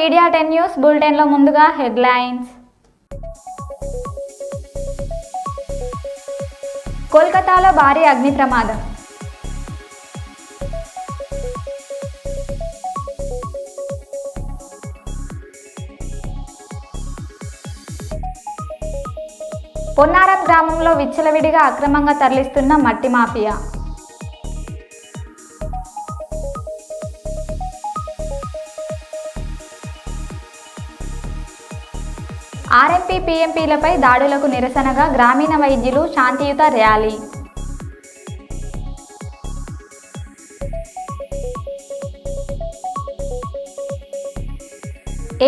Media 10 news బులెటిన్లో ముందుగా headlines. కోల్కతాలో భారీ అగ్ని ప్రమాదం. పొన్నారం గ్రామంలో విచ్చలవిడిగా అక్రమంగా తరలిస్తున్న మట్టి మాఫియా. ఆర్ఎంపీ పీఎంపీలపై దాడులకు నిరసనగా గ్రామీణ వైద్యులు శాంతియుత ర్యాలీ.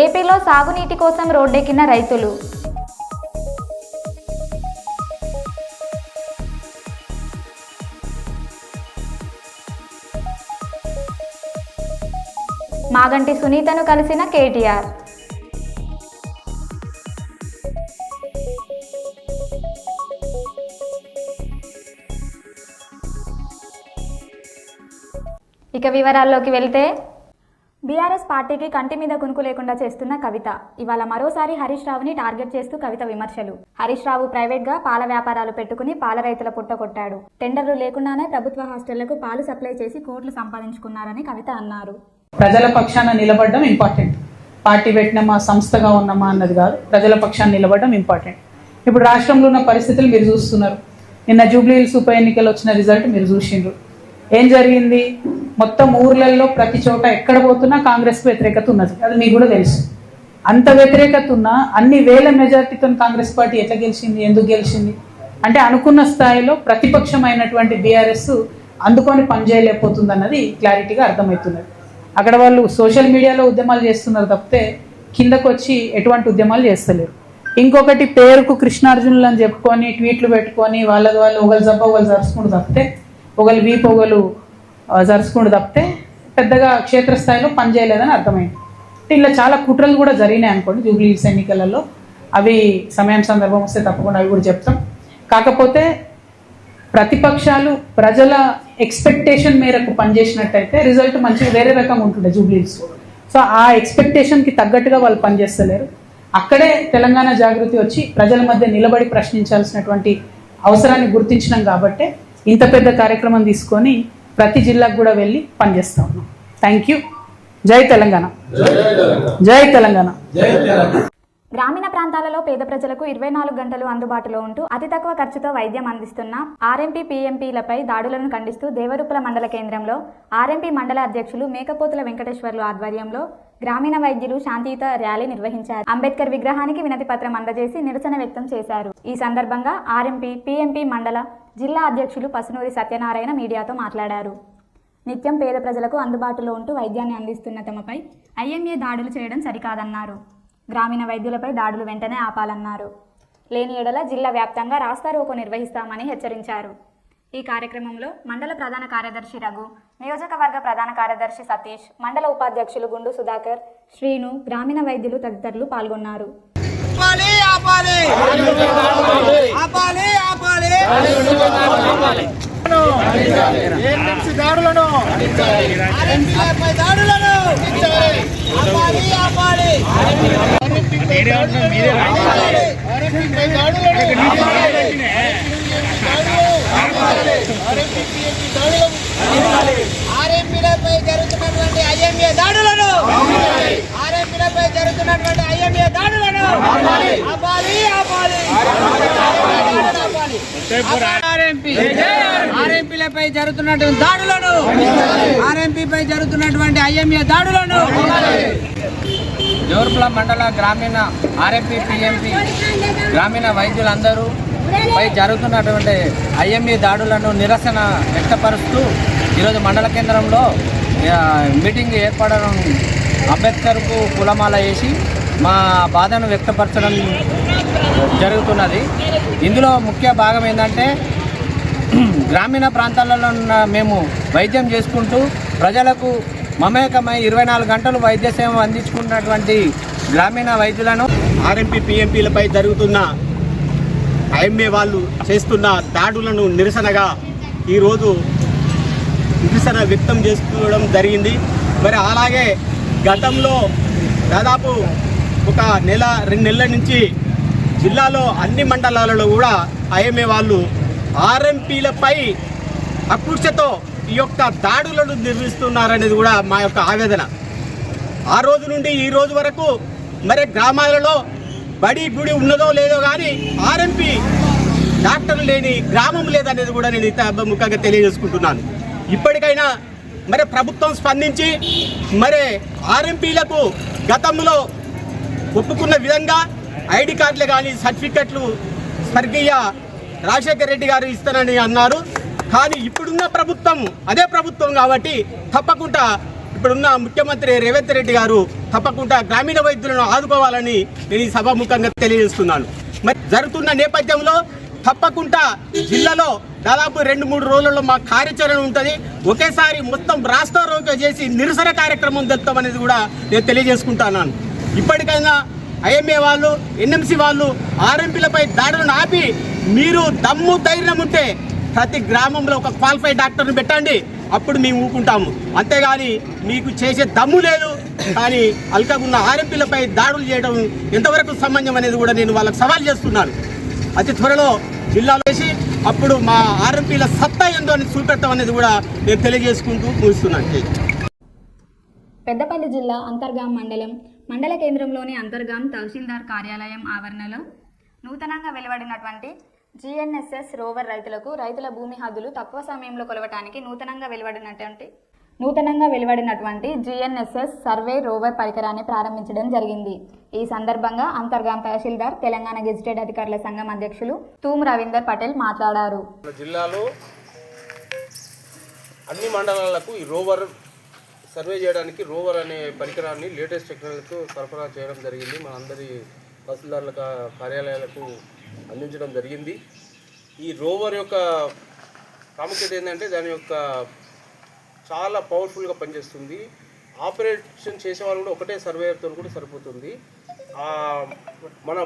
ఏపీలో సాగునీటి కోసం రోడ్డెక్కిన రైతులు. మాగంటి సునీతను కలిసిన కేటీఆర్. ఇక వివరాల్లోకి వెళ్తే, బీఆర్ఎస్ పార్టీకి కంటి మీద కునుకు లేకుండా చేస్తున్న కవిత. ఇవాళ మరోసారి హరీష్ రావుని టార్గెట్ చేస్తూ కవిత విమర్శలు. హరీష్ రావు ప్రైవేట్గా పాల వ్యాపారాలు పెట్టుకుని పాల రైతుల పుట్టకొట్టాడు. టెండర్లు లేకుండానే ప్రభుత్వ హాస్టళ్లకు పాలు సప్లై చేసి కోట్లు సంపాదించుకున్నారని కవిత అన్నారు. ప్రజల పక్షాన నిలబడడం ఇంపార్టెంట్. పార్టీ పెట్టినమా, సంస్థగా ఉన్నామా అన్నది కాదు, ప్రజల పక్షాన నిలబడడం ఇంపార్టెంట్. ఇప్పుడు రాష్ట్రంలో ఉన్న పరిస్థితులు మీరు చూస్తున్నారు. నిన్న జూబ్లీహిల్స్ ఉప ఎన్నికలు వచ్చిన రిజల్ట్ మీరు చూసిండ్రు. ఏం జరిగింది? మొత్తం ఊర్లలో ప్రతి చోట ఎక్కడ పోతున్నా కాంగ్రెస్కి వ్యతిరేకత ఉన్నది. అది మీకు కూడా తెలుసు. అంత వ్యతిరేకత ఉన్నా అన్ని వేల మెజార్టీతో కాంగ్రెస్ పార్టీ ఎట్లా గెలిచింది, ఎందుకు గెలిచింది అంటే అనుకున్న స్థాయిలో ప్రతిపక్షమైనటువంటి బీఆర్ఎస్ అందుకొని పనిచేయలేకపోతుంది అన్నది క్లారిటీగా అర్థమవుతున్నది. అక్కడ వాళ్ళు సోషల్ మీడియాలో ఉద్యమాలు చేస్తున్నారు తప్పితే కిందకు వచ్చి ఎటువంటి ఉద్యమాలు చేస్తలేరు. ఇంకొకటి, పేరుకు కృష్ణార్జునులు అని చెప్పుకొని ట్వీట్లు పెట్టుకొని వాళ్ళది వాళ్ళు ఒకళ్ళు జబ్బ ఒకళ్ళు జరుచుకుంటూ తప్పితే, ఒకళ్ళు వీపు ఒకళ్ళు జరుచుకుంటూ తప్పితే పెద్దగా క్షేత్రస్థాయిలో పనిచేయలేదని అర్థమైంది. ఇలా చాలా కుట్రలు కూడా జరిగినాయి అనుకోండి జూబ్లీహిల్స్ ఎన్నికలలో. అవి సమయం సందర్భం వస్తే తప్పకుండా అవి కూడా చెప్తాం. కాకపోతే ప్రతిపక్షాలు ప్రజల ఎక్స్పెక్టేషన్ మేరకు పనిచేసినట్టయితే రిజల్ట్ మంచిగా వేరే రకంగా ఉంటుండే జూబ్లీహిల్స్. సో ఆ ఎక్స్పెక్టేషన్కి తగ్గట్టుగా వాళ్ళు పనిచేస్తలేరు. అక్కడే తెలంగాణ జాగృతి వచ్చి ప్రజల మధ్య నిలబడి ప్రశ్నించాల్సినటువంటి అవసరాన్ని గుర్తించినాం కాబట్టి ఇంత పెద్ద కార్యక్రమం తీసుకొని ప్రతి జిల్లాకు కూడా వెళ్ళి పనిచేస్తా ఉన్నాం. Thank you. జై తెలంగాణ, జై తెలంగాణ. గ్రామీణ ప్రాంతాలలో పేద ప్రజలకు 24 గంటలు అందుబాటులో ఉంటూ అతి తక్కువ ఖర్చుతో వైద్యం అందిస్తున్న ఆర్ఎంపీ పీఎంపీలపై దాడులను ఖండిస్తూ దేవరుప్పల మండల కేంద్రంలో ఆర్ఎంపీ మండల అధ్యక్షులు మేకపోతుల వెంకటేశ్వర్లు ఆధ్వర్యంలో గ్రామీణ వైద్యులు శాంతియుత ర్యాలీ నిర్వహించారు. అంబేద్కర్ విగ్రహానికి వినతి పత్రం అందజేసి నిరసన వ్యక్తం చేశారు. ఈ సందర్భంగా ఆర్ఎంపీ పీఎంపీ మండల జిల్లా అధ్యక్షులు పసునూరి సత్యనారాయణ మీడియాతో మాట్లాడారు. నిత్యం పేద ప్రజలకు అందుబాటులో ఉంటూ వైద్యాన్ని అందిస్తున్న తమపై ఐఎంఏ దాడులు చేయడం సరికాదన్నారు. గ్రామీణ వైద్యులపై దాడులు వెంటనే ఆపాలన్నారు. లేని ఎడల జిల్లా వ్యాప్తంగా రాస్తారోకో నిర్వహిస్తామని హెచ్చరించారు. ఈ కార్యక్రమంలో మండల ప్రధాన కార్యదర్శి రఘు, నియోజకవర్గ ప్రధాన కార్యదర్శి సతీష్, మండల ఉపాధ్యక్షులు గుండు సుధాకర్, శ్రీను, గ్రామీణ వైద్యులు తదితరులు పాల్గొన్నారు. ఆర్ఎంపీలపై జరుగుతున్నటువంటి ఐఎంఏ దాడులను ఆర్ఎంపీలపై జరుగుతున్నటువంటి దాడులను ఆర్ఎంపీపై జరుగుతున్నటువంటి ఐఎంఏ దాడులను దేవరుప్పల మండల గ్రామీణ ఆర్ఎంపీ పీఎంపీ గ్రామీణ వైద్యులందరూ పై జరుగుతున్నటువంటి ఐఎంఏ దాడులను నిరసన వ్యక్తపరుస్తూ ఈరోజు మండల కేంద్రంలో మీటింగ్ ఏర్పడడం, అంబేద్కర్కు పూలమాల వేసి మా బాధను వ్యక్తపరచడం జరుగుతున్నది. ఇందులో ముఖ్య భాగం ఏంటంటే గ్రామీణ ప్రాంతాలలో మేము వైద్యం చేసుకుంటూ ప్రజలకు మమేకమై 24 గంటలు వైద్య సేవ అందించుకున్నటువంటి గ్రామీణ వైద్యులను ఆర్ఎంపీ పీఎంపీలపై జరుగుతున్న ఐఎంఏ వాళ్ళు చేస్తున్న దాడులను నిరసనగా ఈరోజు నిరసన వ్యక్తం చేసుకోవడం జరిగింది. మరి అలాగే గతంలో దాదాపు ఒక నెల 2 నెలల నుంచి జిల్లాలో అన్ని మండలాలలో కూడా ఐఎంఏ వాళ్ళు ఆర్ఎంపీలపై అకృత్యతో ఈ యొక్క దాడులను నిర్వహిస్తున్నారనేది కూడా మా యొక్క ఆవేదన. ఆ రోజు నుండి ఈ రోజు వరకు మరి గ్రామాలలో బడి గుడి ఉన్నదో లేదో కానీ ఆర్ఎంపీ డాక్టర్లు లేని గ్రామం లేదనేది కూడా నేను ముఖ్యంగా తెలియజేసుకుంటున్నాను. ఇప్పటికైనా మరి ప్రభుత్వం స్పందించి మరి ఆర్ఎంపీలకు గతంలో ఒప్పుకున్న విధంగా ఐడి కార్డులు కానీ సర్టిఫికెట్లు స్వర్గీయ రాజశేఖర రెడ్డి గారు ఇస్తానని అన్నారు. కానీ ఇప్పుడున్న ప్రభుత్వం అదే ప్రభుత్వం కాబట్టి తప్పకుండా ఇప్పుడున్న ముఖ్యమంత్రి రేవంత్ రెడ్డి గారు తప్పకుండా గ్రామీణ వైద్యులను ఆదుకోవాలని నేను ఈ సభాముఖంగా తెలియజేస్తున్నాను. మరి జరుగుతున్న నేపథ్యంలో తప్పకుండా జిల్లాలో దాదాపు 2-3 రోజుల్లో మా కార్యాచరణ ఉంటుంది. ఒకేసారి మొత్తం రాష్ట్ర రోకో చేసి నిరసన కార్యక్రమం జరుపుతామనేది కూడా నేను తెలియజేసుకుంటున్నాను. ఇప్పటికైనా ఐఎంఏ వాళ్ళు ఎన్ఎంసీ వాళ్ళు ఆర్ఎంపీలపై దాడులను ఆపి మీరు దమ్ము ధైర్యం ఉంటే ప్రతి గ్రామంలో ఒక క్వాలిఫైడ్ డాక్టర్ని పెట్టండి, అప్పుడు మేము ఊరుకుంటాము. అంతేగాని మీకు చేసే దమ్ము లేదు. కానీ అల్కగున్న ఆర్ఎంపీలపై దాడులు చేయడం ఎంతవరకు సమంజసం అనేది కూడా నేను వాళ్ళకి సవాల్ చేస్తున్నాను. అతి త్వరలో జిల్లాలో వేసి అప్పుడు మా ఆర్ఎంపీల సత్తా ఏందో అని చూపెడతాం అనేది కూడా నేను తెలియజేసుకుంటూ ముగిస్తున్నాను. పెద్దపల్లి జిల్లా అంతర్గాం మండల కేంద్రంలోని అంతర్గాం తహసీల్దార్ కార్యాలయం ఆవరణలో నూతనంగా వెలువడినటువంటి జిఎన్ఎస్ఎస్ రోవర్ రైతుల భూమి హద్దులు తక్కువ సమయంలో కొలవటానికి నూతనంగా వెలువడినటువంటి జిఎన్ఎస్ఎస్ సర్వే రోవర్ పరికరాన్ని ప్రారంభించడం జరిగింది. ఈ సందర్భంగా అంతర్గాం తహసీల్దార్ తెలంగాణ గెజిటెడ్ అధికారుల సంఘం అధ్యక్షులు తూము రవీందర్ పటేల్ మాట్లాడారు. జిల్లాలో అన్ని మండలాలకు ఈ రోవర్ సర్వే చేయడానికి రోవర్ అనే పరికరాన్ని లేటెస్ట్ టెక్నాలజీతో సరఫరా చేయడం జరిగింది. మన అందరి తహసీల్దార్ల కార్యాలయాలకు అందించడం జరిగింది. ఈ రోవర్ యొక్క ప్రాముఖ్యత ఏంటంటే దాని యొక్క చాలా పవర్ఫుల్గా పనిచేస్తుంది. ఆపరేషన్ చేసేవాళ్ళు కూడా ఒకటే సర్వేయర్తో కూడా సరిపోతుంది. మన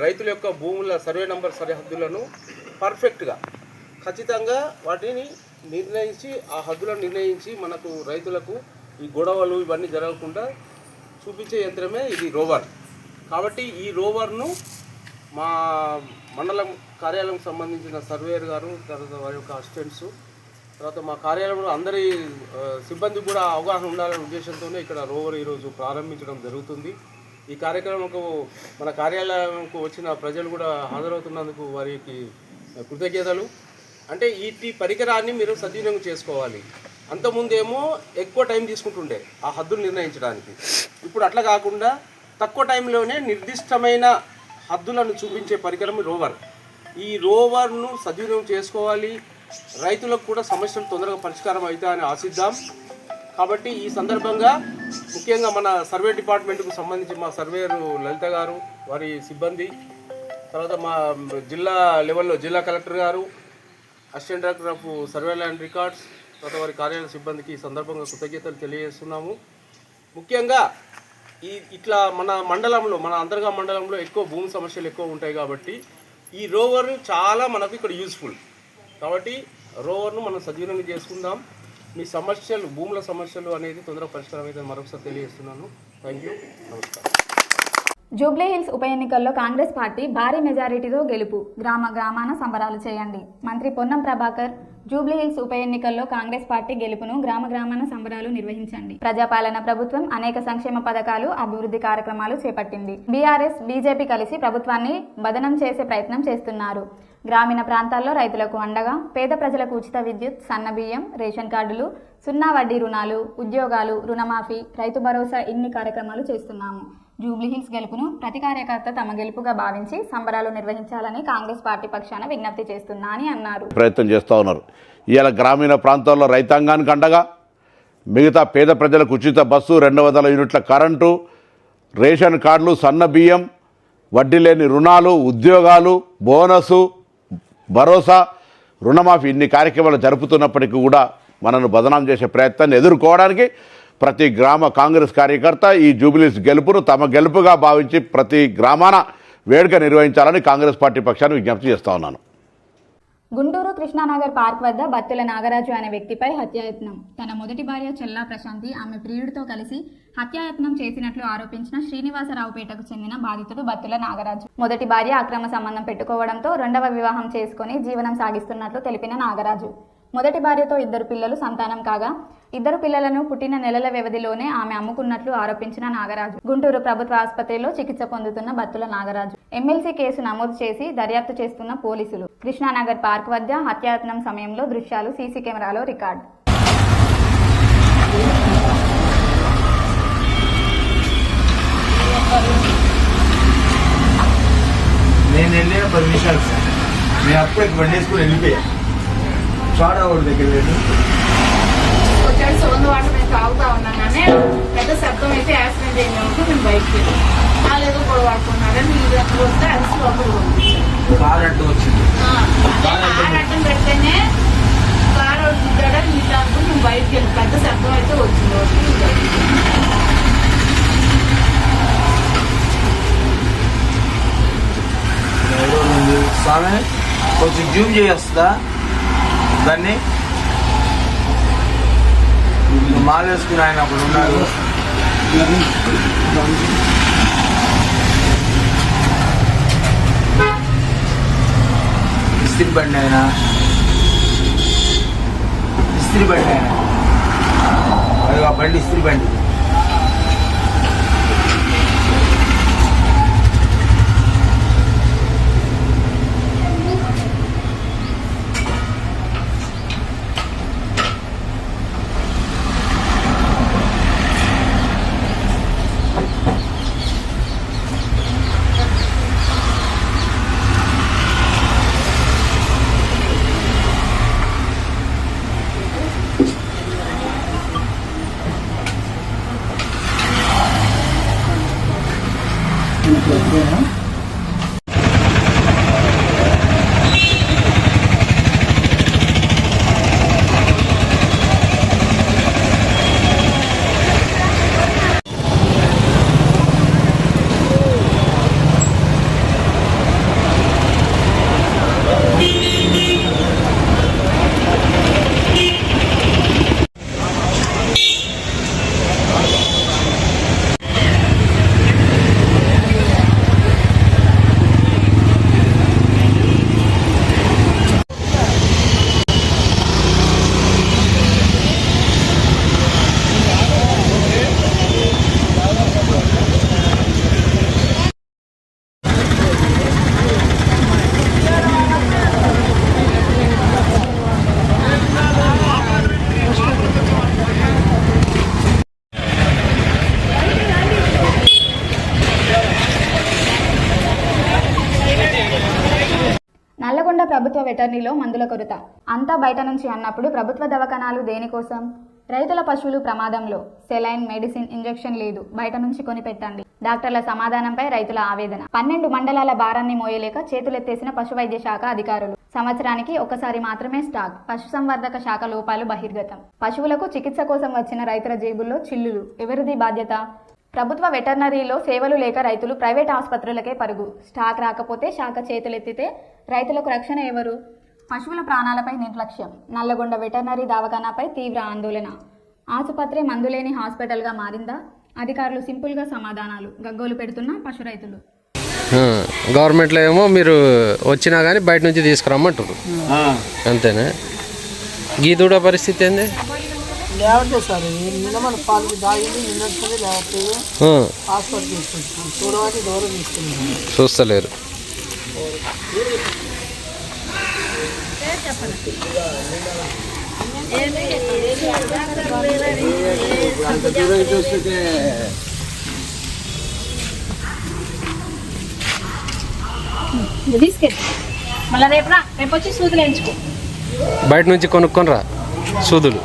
రైతుల యొక్క భూముల సర్వే నంబర్ సరిహద్దులను పర్ఫెక్ట్గా ఖచ్చితంగా వాటిని నిర్ణయించి ఆ హద్దులను నిర్ణయించి మనకు రైతులకు ఈ గొడవలు ఇవన్నీ జరగకుండా చూపించే యంత్రమే ఇది రోవర్. కాబట్టి ఈ రోవర్ను మా మండలం కార్యాలయం సంబంధించిన సర్వేయర్ గారు, తర్వాత వారి యొక్క అసిస్టెంట్స్, తర్వాత మా కార్యాలయంలో అందరి సిబ్బంది కూడా అవగాహన ఉండాలనే ఉద్దేశంతోనే ఇక్కడ రోవర్ ఈరోజు ప్రారంభించడం జరుగుతుంది. ఈ కార్యక్రమంకు మన కార్యాలయంకు వచ్చిన ప్రజలు కూడా హాజరవుతున్నందుకు వారికి కృతజ్ఞతలు. అంటే ఈ పరికరాన్ని మీరు సద్వినియోగం చేసుకోవాలి. అంతకుముందేమో ఎక్కువ టైం తీసుకుంటుండే ఆ హద్దులు నిర్ణయించడానికి. ఇప్పుడు అట్లా కాకుండా తక్కువ టైంలోనే నిర్దిష్టమైన హద్దులను చూపించే పరికరం రోవర్. ఈ రోవర్ను సద్వినియోగం చేసుకోవాలి. రైతులకు కూడా సమస్యలు తొందరగా పరిష్కారం అవుతాయని ఆశిద్దాం. కాబట్టి ఈ సందర్భంగా ముఖ్యంగా మన సర్వే డిపార్ట్మెంట్కు సంబంధించి మా సర్వేయర్ లలిత గారు, వారి సిబ్బంది, తర్వాత మా జిల్లా లెవెల్లో జిల్లా కలెక్టర్ గారు, assistant director of survey land records, తర్వాత వారి కార్యాలయ సిబ్బందికి ఈ సందర్భంగా కృతజ్ఞతలు తెలియజేస్తున్నాము. ముఖ్యంగా ఇట్లా మన అంతర్గాం మండలంలో ఎక్కువ భూమి సమస్యలు ఎక్కువ ఉంటాయి కాబట్టి ఈ రోవర్ చాలా మనకు ఇక్కడ యూస్ఫుల్. కాబట్టి రోవర్ను మనం సద్వినియోగం చేసుకుందాం. మీ సమస్యలు, భూముల సమస్యలు అనేది తొందరగా పరిష్కారం అయితే మరొకసారి తెలియజేస్తున్నాను. థ్యాంక్ యూ, నమస్కారం. జూబ్లీహిల్స్ ఉప ఎన్నికల్లో కాంగ్రెస్ పార్టీ భారీ మెజారిటీతో గెలుపు, గ్రామాన సంబరాలు చేయండి. మంత్రి పొన్నం ప్రభాకర్ జూబ్లీహిల్స్ ఉప ఎన్నికల్లో కాంగ్రెస్ పార్టీ గెలుపును గ్రామాన సంబరాలు నిర్వహించండి. ప్రజాపాలన ప్రభుత్వం అనేక సంక్షేమ పథకాలు, అభివృద్ధి కార్యక్రమాలు చేపట్టింది. బీఆర్ఎస్, బీజేపీ కలిసి ప్రభుత్వాన్ని బదనం చేసే ప్రయత్నం చేస్తున్నారు. గ్రామీణ ప్రాంతాల్లో రైతులకు అండగా, పేద ప్రజలకు ఉచిత విద్యుత్, సన్నబియ్యం, రేషన్ కార్డులు, 0 వడ్డీ రుణాలు, ఉద్యోగాలు, రుణమాఫీ, రైతు భరోసా ఇన్ని కార్యక్రమాలు చేస్తున్నాము. జూబ్లీహిల్స్ గెలుపును ప్రతి కార్యకర్త తమ గెలుపుగా భావించి సంబరాలు నిర్వహించాలని కాంగ్రెస్ పార్టీ పక్షాన విజ్ఞప్తి చేస్తున్నా అని అన్నారు. ప్రయత్నం చేస్తూ ఉన్నారు. ఇవాళ గ్రామీణ ప్రాంతాల్లో రైతాంగానికి అండగా, మిగతా పేద ప్రజలకు ఉచిత బస్సు, 200 యూనిట్ల కరెంటు, రేషన్ కార్డులు, సన్న బియ్యం, వడ్డీ లేని రుణాలు, ఉద్యోగాలు, బోనసు, భరోసా, రుణమాఫీ ఇన్ని కార్యక్రమాలు జరుపుతున్నప్పటికీ కూడా మనను బదనాం చేసే ప్రయత్నాన్ని ఎదుర్కోవడానికి ప్రతి గ్రామ కాంగ్రెస్ కార్యకర్త ఈ జూబ్లీహిల్స్ గెలుపును తమ గెలుపుగా భావించి ప్రతి గ్రామాన వేడుక నిర్వహించాలని కాంగ్రెస్ పార్టీ పక్షాన్ని విజ్ఞప్తి చేస్తా ఉన్నాను. గుంటూరు కృష్ణానగర్ పార్క్ వద్ద బత్తుల నాగరాజు అనే వ్యక్తిపై హత్యాయత్నం. తన మొదటి భార్య చెల్లా ప్రశాంతి ఆమె ప్రియుడితో కలిసి హత్యాయత్నం చేసినట్లు ఆరోపించిన శ్రీనివాసరావుపేటకు చెందిన బాధితుడు బత్తుల నాగరాజు. మొదటి భార్య అక్రమ సంబంధం పెట్టుకోవడంతో రెండవ వివాహం చేసుకుని జీవనం సాగిస్తున్నట్లు తెలిపిన నాగరాజు, మొదటి భార్యతో 2 పిల్లలు సంతానం కాగా 2 పిల్లలను పుట్టిన నెలల వ్యవధిలోనే ఆమె అమ్ముకున్నట్లు ఆరోపించిన నాగరాజు గుంటూరు ప్రభుత్వ ఆసుపత్రిలో చికిత్స పొందుతున్న బత్తుల నాగరాజు. ఎమ్మెల్సీ కేసు నమోదు చేసి దర్యాప్తు చేస్తున్న పోలీసులు. కృష్ణానగర్ పార్క్ వద్ద హత్యాయత్నం సమయంలో దృశ్యాలు సీసీ కెమెరాలో రికార్డ్. నేను వెళ్ళిన 10 నిమిషాలు సార్, నేను అప్పుడే బండి వేసుకుని వెళ్ళిపోయా. షార్ట్ అవ్వడు దగ్గర లేదు. వచ్చాడు సోందు వాటర్ నేను తాగుతా ఉన్నాను కానీ పెద్ద శబ్దం అయితే యాక్సిడెంట్ అయింది అనుకో నేను బయటకి ఏదో గొడవ పడుకున్నాడని నీళ్ళు ఎక్కడ వస్తే అది లోపల కార్ అడ్డు వచ్చింది. కార్ అడ్డం పెడితేనే కార్ దిద్దాడని నీళ్ళు అనుకుని నేను బయటకి వెళ్ళి పెద్ద శబ్దం అయితే వచ్చింది. స్వామి కొంచెం జూమ్ చేస్తుందా దాన్ని? మాల వేసుకుని ఆయన అప్పుడు ఉన్నారు. ఇస్త్రీ బండి ఆయన, ఇస్త్రీ బండి ఆయన, అది ఆ బండి ఇస్త్రీ బండి. నల్లగొండ ప్రభుత్వ వెటర్నరీలో మందుల కొరత. అంతా బయట నుంచి అన్నప్పుడు ప్రభుత్వ దవాఖానాలు దేనికోసం? రైతుల పశువులు ప్రమాదంలో. సెలైన్, మెడిసిన్, ఇంజెక్షన్ లేదు, బయట నుంచి కొని పెట్టండి. డాక్టర్ల సమాధానంపై రైతుల ఆవేదన. 12 మండలాల భారాన్ని మోయలేక చేతులెత్తేసిన పశువైద్య శాఖ అధికారులు. సంవత్సరానికి ఒకసారి మాత్రమే స్టాక్. పశుసంవర్ధక శాఖ లోపాలు బహిర్గతం. పశువులకు చికిత్స కోసం వచ్చిన రైతుల జేబుల్లో చిల్లులు. ఎవరిది బాధ్యత? ప్రభుత్వ వెటర్నరీలో సేవలు లేక రైతులు ప్రైవేట్ ఆసుపత్రులకే పరుగు. స్టాక్ రాకపోతే శాఖ చేతులెత్తితే రైతులకు రక్షణ ఎవరు? పశువుల ప్రాణాలపై నిర్లక్ష్యం. నల్లగొండ వెటర్నరీ దవాఖానాపై తీవ్ర ఆందోళన. ఆసుపత్రి మందులేని హాస్పిటల్గా మారిందా? అధికారులు సింపుల్గా సమాధానాలు. గగ్గోలు పెడుతున్న పశు రైతులు. గవర్నమెంట్లో ఏమో మీరు వచ్చినా కానీ బయట నుంచి తీసుకురమ్మంటారు, అంతేనా? గీదూడ పరిస్థితి ఏంది? లేవట్లేదు సార్, నిన్న మన పాలు దాగింది, నిన్నట్టు లేవట్లేదు. హాస్పిటల్ తీసుకుంటున్నాం, చూడవాటి దూరం తీసుకుంటున్నాం, చూస్తలేరు. తీసుకెళ్ళి మళ్ళీ రేపు వచ్చి సూదులు వేయించుకో. బయట నుంచి కొనుక్కొని రా సూదులు.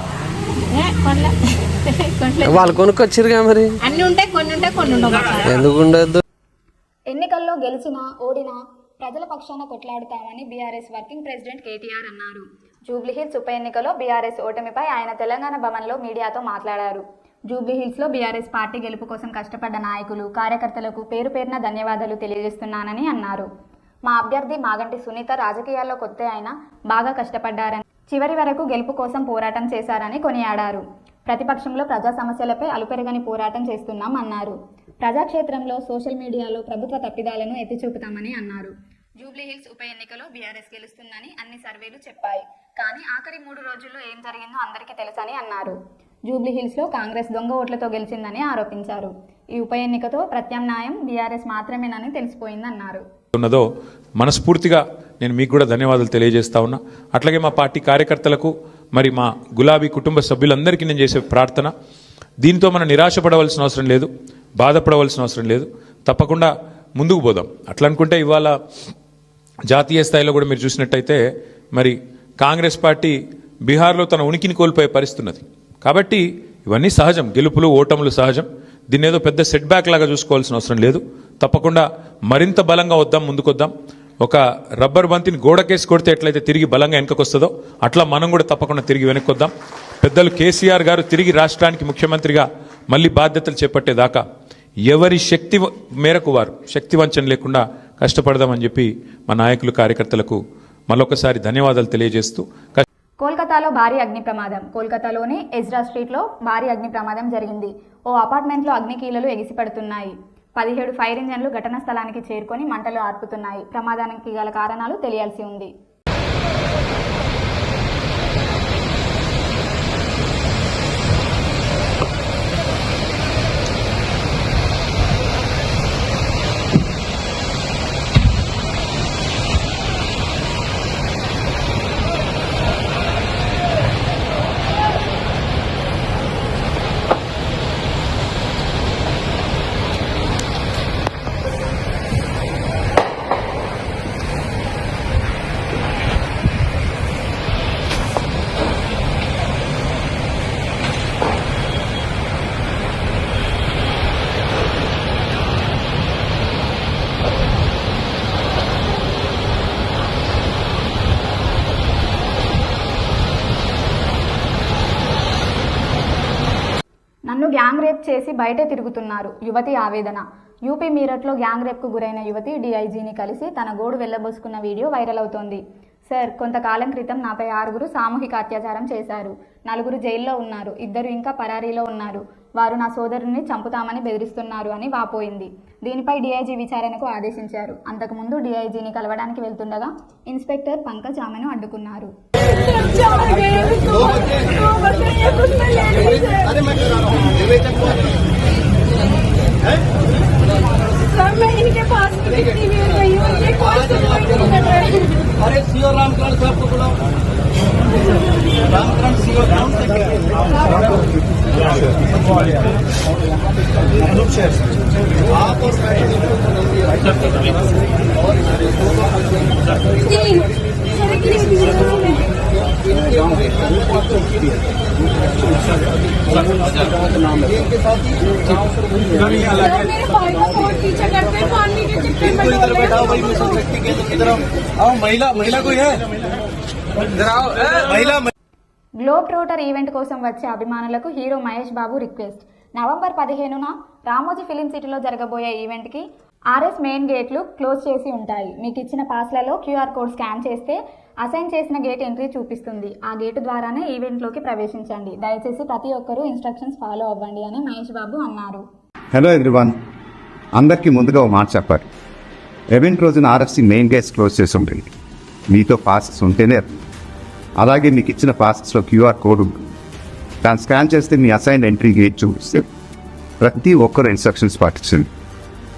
వాళ్ళు కొనుక్కొచ్చిరుగా, మరి అన్ని ఉంటాయి, కొన్ని ఉంటాయి, కొన్ని ఉండవు. ఎందుకు ఉండద్దు? ఎన్నికల్లో గెలిచినా ఓడినా ప్రజల పక్షాన కొట్లాడుతామని బీఆర్ఎస్ వర్కింగ్ ప్రెసిడెంట్ కేటీఆర్ అన్నారు. జూబ్లీహిల్స్ ఉప ఎన్నికలో బీఆర్ఎస్ ఓటమిపై ఆయన తెలంగాణ భవన్లో మీడియాతో మాట్లాడారు. జూబ్లీహిల్స్లో బీఆర్ఎస్ పార్టీ గెలుపు కోసం కష్టపడ్డ నాయకులు, కార్యకర్తలకు పేరు పేరున ధన్యవాదాలు తెలియజేస్తున్నానని అన్నారు. మా అభ్యర్థి మాగంటి సునీత రాజకీయాల్లో కొత్త అయినా బాగా కష్టపడ్డారని, చివరి వరకు గెలుపు కోసం పోరాటం చేశారని కొనియాడారు. ప్రతిపక్షంలో ప్రజా సమస్యలపై అలుపెరగని పోరాటం చేస్తున్నాం అన్నారు. ప్రజాక్షేత్రంలో సోషల్ మీడియాలో ప్రభుత్వ తప్పిదాలను ఎత్తిచూపుతామని అన్నారు. జూబ్లీహిల్స్ ఉప ఎన్నికలో బీఆర్ఎస్ గెలుస్తుందని అన్ని సర్వేలు చెప్పాయి. కానీ ఆఖరి 3 రోజుల్లో ఏం జరిగిందో అందరికీ తెలుసని అన్నారు. జూబ్లీహిల్స్లో కాంగ్రెస్ దొంగ ఓట్లతో గెలిచిందని ఆరోపించారు. ఈ ఉప ఎన్నికతో ప్రత్యామ్నాయం బీఆర్ఎస్ మాత్రమేనని తెలిసిపోయిందన్నారు. ఉన్నదో మనస్ఫూర్తిగా నేను మీకు కూడా ధన్యవాదాలు తెలియజేస్తా ఉన్నా. అట్లాగే మా పార్టీ కార్యకర్తలకు, మరి మా గులాబీ కుటుంబ సభ్యులందరికీ నేను చేసే ప్రార్థన, దీంతో మనం నిరాశపడవలసిన అవసరం లేదు, బాధపడవలసిన అవసరం లేదు. తప్పకుండా ముందుకు పోదాం. అట్లా అనుకుంటే ఇవాళ జాతీయ స్థాయిలో కూడా మీరు చూసినట్టయితే మరి కాంగ్రెస్ పార్టీ బీహార్లో తన ఉనికిని కోల్పోయే పరిస్థితి ఉన్నది. కాబట్టి ఇవన్నీ సహజం, గెలుపులు ఓటములు సహజం. దీన్ని ఏదో పెద్ద సెట్ బ్యాక్ లాగా చూసుకోవాల్సిన అవసరం లేదు. తప్పకుండా మరింత బలంగా వద్దాం, ముందుకొద్దాం. ఒక రబ్బర్ బంతిని గోడకేసి కొడితే ఎట్లయితే తిరిగి బలంగా వెనకకొస్తుందో అట్లా మనం కూడా తప్పకుండా తిరిగి వెనక్కొద్దాం. పెద్దలు కేసీఆర్ గారు తిరిగి రాష్ట్రానికి ముఖ్యమంత్రిగా మళ్ళీ బాధ్యతలు చేపట్టేదాకా ఎవరి శక్తి మేరకు వారు శక్తి వంచన లేకుండా కష్టపడదామని చెప్పి మా నాయకులు కార్యకర్తలకు మరొకసారి ధన్యవాదాలు తెలియజేస్తూ. కోల్కతాలో భారీ అగ్ని ప్రమాదం. కోల్కతాలోని ఎజ్రా స్ట్రీట్లో భారీ అగ్ని ప్రమాదం జరిగింది. ఓ అపార్ట్మెంట్లో అగ్నికీలలు ఎగిసిపడుతున్నాయి. 17 ఫైర్ ఇంజన్లు ఘటనా స్థలానికి చేరుకొని మంటలు ఆర్పుతున్నాయి. ప్రమాదానికి గల కారణాలు తెలియాల్సి ఉంది. నన్ను గ్యాంగ్ రేప్ చేసి బయటే తిరుగుతున్నారు, యువతి ఆవేదన. యూపీ మీరట్లో గ్యాంగ్ రేప్కు గురైన యువతి డీఐజీని కలిసి తన గోడు వెళ్లబోసుకున్న వీడియో వైరల్ అవుతోంది. సార్, కొంతకాలం క్రితం నాపై 6 సామూహిక అత్యాచారం చేశారు. 4 జైల్లో ఉన్నారు, 2 ఇంకా పరారీలో ఉన్నారు. వారు నా సోదరుని చంపుతామని బెదిరిస్తున్నారు అని వాపోయింది. దీనిపై డీఐజీ విచారణకు ఆదేశించారు. అంతకుముందు డీఐజీని కలవడానికి వెళ్తుండగా ఇన్స్పెక్టర్ పంకజ్ ఆమెను అడ్డుకున్నారు. अरे सीओ रामकरण साहब को बुलाओ. रामकरण सीओ राम से आप और महिला कोई है महिला. గ్లోబ్ ట్రోటర్ ఈవెంట్ కోసం వచ్చే అభిమానులకు hero Mahesh Babu request. November 15న Ramoji film సిటీలో జరగబోయే ఈవెంట్కి ఆర్ఎస్ మెయిన్ గేట్లు క్లోజ్ చేసి ఉంటాయి. మీకు ఇచ్చిన పాస్లలో క్యూఆర్ కోడ్ స్కాన్ చేస్తే అసైన్ చేసిన గేట్ ఎంట్రీ చూపిస్తుంది. ఆ గేటు ద్వారానే ఈవెంట్లోకి ప్రవేశించండి. దయచేసి ప్రతి ఒక్కరూ ఇన్స్ట్రక్షన్స్ ఫాలో అవ్వండి అని మహేష్ బాబు అన్నారు. హలో ఎవ్రీవన్, అందరికీ ముందుగా ఒక మాట చెప్పాలి. ఈవెంట్ రోజున ఆర్ఎఫ్సి మెయిన్ గేట్స్ క్లోజ్ చేసి ఉంటుంది. మీతో పాసెస్ ఉంటేనే, అలాగే మీకు ఇచ్చిన పాసెస్లో క్యూఆర్ కోడ్ ఉంటుంది. దాన్ని స్కాన్ చేస్తే మీ అసైన్ ఎంట్రీ గేట్ చూపిస్తే ప్రతి ఒక్కరు ఇన్స్ట్రక్షన్స్ పాటించండి.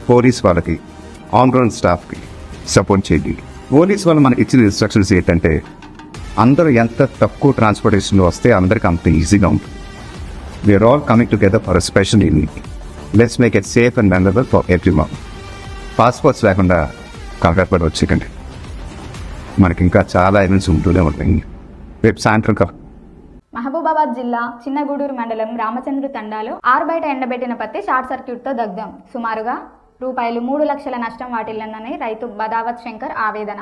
పోలీస్ వాళ్ళకి, ఆన్ గ్రౌండ్ స్టాఫ్కి సపోర్ట్ చేయండి. పోలీస్ వాళ్ళు మనకి ఇచ్చిన ఇన్స్ట్రక్షన్స్ ఏంటంటే అందరూ ఎంత తక్కువ ట్రాన్స్పోర్టేషన్లో వస్తే అందరికీ అంత ఈజీగా ఉంటుంది. We're all coming together for special evening. Let's make it safe and memorable for everyone. Passports లేకుండా కంగారు పడి వచ్చేకండి. మనకి ఇంకా చాలా ఈవెంట్స్ ఉంటూనే ఉంటాయి. రేపు సాయంత్రం మహబూబాబాద్ జిల్లా చిన్నగూడూరు మండలం రామచంద్రు తండాలో 6 బయట ఎండబెట్టిన పత్తి షార్ట్ సర్క్యూట్తో దగ్ధం. సుమారుగా ₹3 లక్షల నష్టం వాటిల్లిందని రైతు బదావత్ శంకర్ ఆవేదన.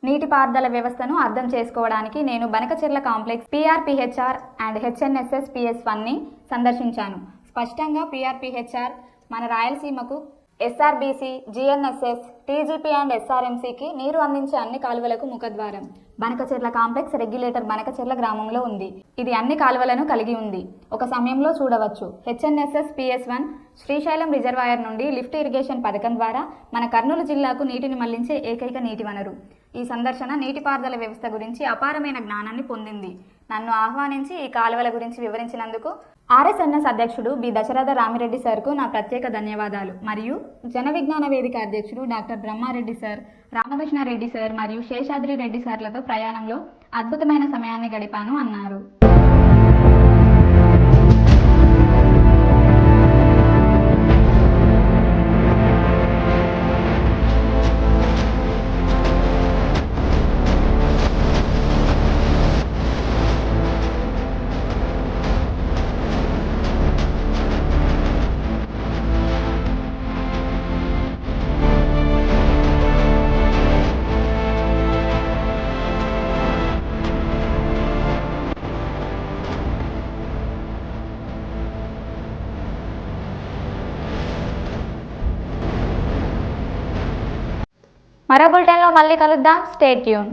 నీటిపారుదల వ్యవస్థను అర్థం చేసుకోవడానికి నేను Banakacherla complex PRPHR and HNSS PS1ని సందర్శించాను. స్పష్టంగా PRPHR మన రాయలసీమకు, SRBC, GNSS, TGP అండ్ SRMCకి నీరు అందించే అన్ని కాలువలకు ముఖద్వారం. బనకచెర్ల కాంప్లెక్స్ రెగ్యులేటర్ బనకచెర్ల గ్రామంలో ఉంది. ఇది అన్ని కాలువలను కలిగి ఉంది. ఒక సమయంలో చూడవచ్చు. HNSS PS1 శ్రీశైలం రిజర్వాయర్ నుండి లిఫ్ట్ ఇరిగేషన్ పథకం ద్వారా మన కర్నూలు జిల్లాకు నీటిని మళ్లించే ఏకైక నీటి వనరు. ఈ సందర్శన నీటిపారుదల వ్యవస్థ గురించి అపారమైన జ్ఞానాన్ని పొందింది. నన్ను ఆహ్వానించి ఈ కాలువల గురించి వివరించినందుకు RSNS అధ్యక్షుడు బి దశరథ రామిరెడ్డి సార్కు నా ప్రత్యేక ధన్యవాదాలు. మరియు జన విజ్ఞాన వేదిక అధ్యక్షుడు doctor Brahmareddy sir, Ramakrishnareddy sir మరియు శేషాద్రి రెడ్డి సార్లతో ప్రయాణంలో అద్భుతమైన సమయాన్ని గడిపాను అన్నారు. మరో బులెటిన్లో మళ్ళీ కలుద్దాం. Stay tune.